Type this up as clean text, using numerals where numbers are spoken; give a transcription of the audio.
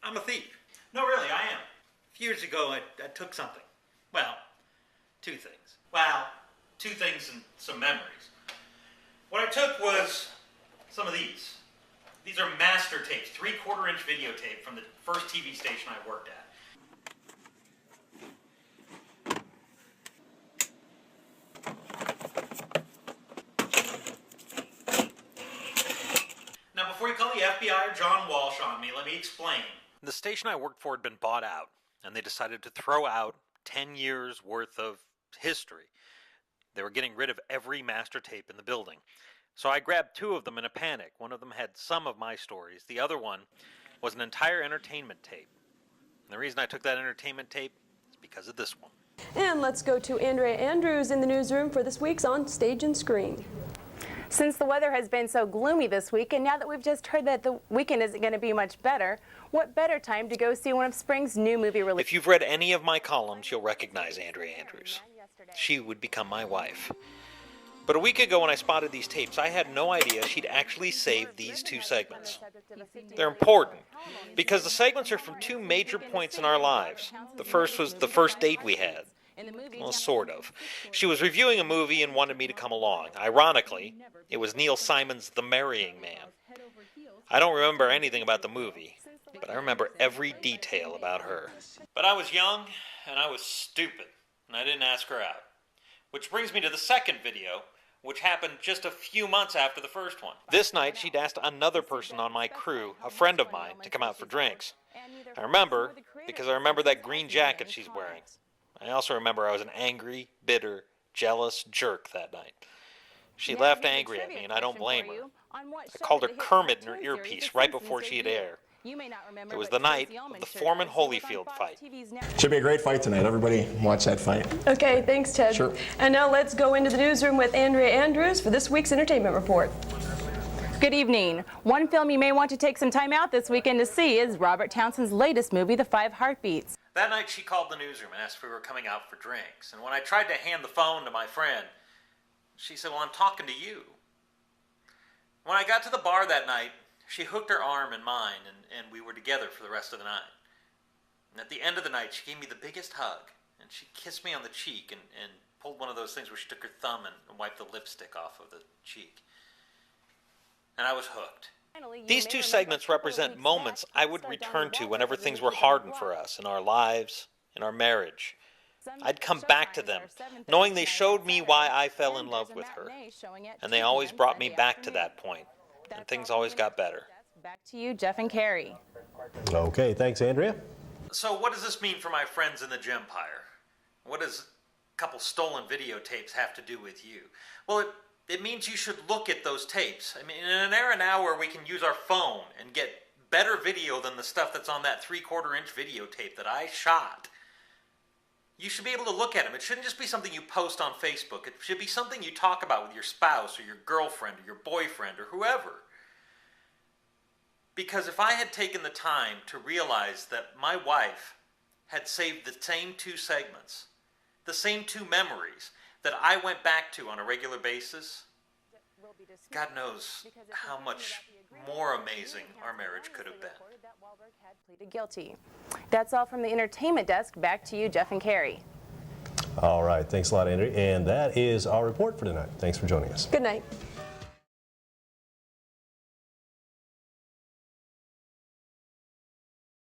I'm a thief. No, really, I am. A few years ago, I took something. Well, two things. Two things and some memories. What I took was some of these. These are master tapes, 3/4-inch videotape from the first TV station I worked at. Now, before you call the FBI or John Walsh on me, let me explain. The station I worked for had been bought out, and they decided to throw out 10 years worth of history. They were getting rid of every master tape in the building. So I grabbed two of them in a panic. One of them had some of my stories. The other one was an entire entertainment tape. And the reason I took that entertainment tape is because of this one. And let's go to Andrea Andrews in the newsroom for this week's On Stage and Screen. Since the weather has been so gloomy this week, and now that we've just heard that the weekend isn't going to be much better, what better time to go see one of spring's new movie releases? If you've read any of my columns, you'll recognize Andrea Andrews. She would become my wife. But a week ago when I spotted these tapes, I had no idea she'd actually saved these two segments. They're important because the segments are from two major points in our lives. The first was the first date we had. Well, sort of. She was reviewing a movie and wanted me to come along. Ironically, it was Neil Simon's The Marrying Man. I don't remember anything about the movie, but I remember every detail about her. But I was young, and I was stupid, and I didn't ask her out. Which brings me to the second video, which happened just a few months after the first one. This night, she'd asked another person on my crew, a friend of mine, to come out for drinks. I remember because I remember that green jacket she's wearing. I also remember I was an angry, bitter, jealous jerk that night. She left angry at me, and I don't blame her. I called her Kermit in her earpiece right before she had air. It was the night of the Foreman-Holyfield fight. Should be a great fight tonight. Everybody watch that fight. Okay, thanks, Ted. Sure. And now let's go into the newsroom with Andrea Andrews for this week's entertainment report. Good evening. One film you may want to take some time out this weekend to see is Robert Townsend's latest movie, The 5 Heartbeats. That night she called the newsroom and asked if we were coming out for drinks. And when I tried to hand the phone to my friend, she said, "Well, I'm talking to you." When I got to the bar that night, she hooked her arm in mine, and we were together for the rest of the night. And at the end of the night, she gave me the biggest hug, and she kissed me on the cheek and pulled one of those things where she took her thumb and wiped the lipstick off of the cheek. And I was hooked. These two segments represent moments I would return to whenever things were hardened for us in our lives, in our marriage. I'd come back to them, knowing they showed me why I fell in love with her. And they always brought me back to that point, and things always got better. Back to you, Jeff and Carrie. Okay, thanks, Andrea. So what does this mean for my friends in the Gempire? What does a couple stolen videotapes have to do with you? Well, it means you should look at those tapes. I mean, in an era now where we can use our phone and get better video than the stuff that's on that 3/4-inch videotape that I shot, you should be able to look at them. It shouldn't just be something you post on Facebook. It should be something you talk about with your spouse or your girlfriend or your boyfriend or whoever. Because if I had taken the time to realize that my wife had saved the same two segments, the same two memories that I went back to on a regular basis, God knows how much more amazing our marriage could have been. Pleaded guilty. That's all from the entertainment desk. Back to you, Jeff and Carrie. All right, thanks a lot, Andrea. And that is our report for tonight. Thanks for joining us. Good night.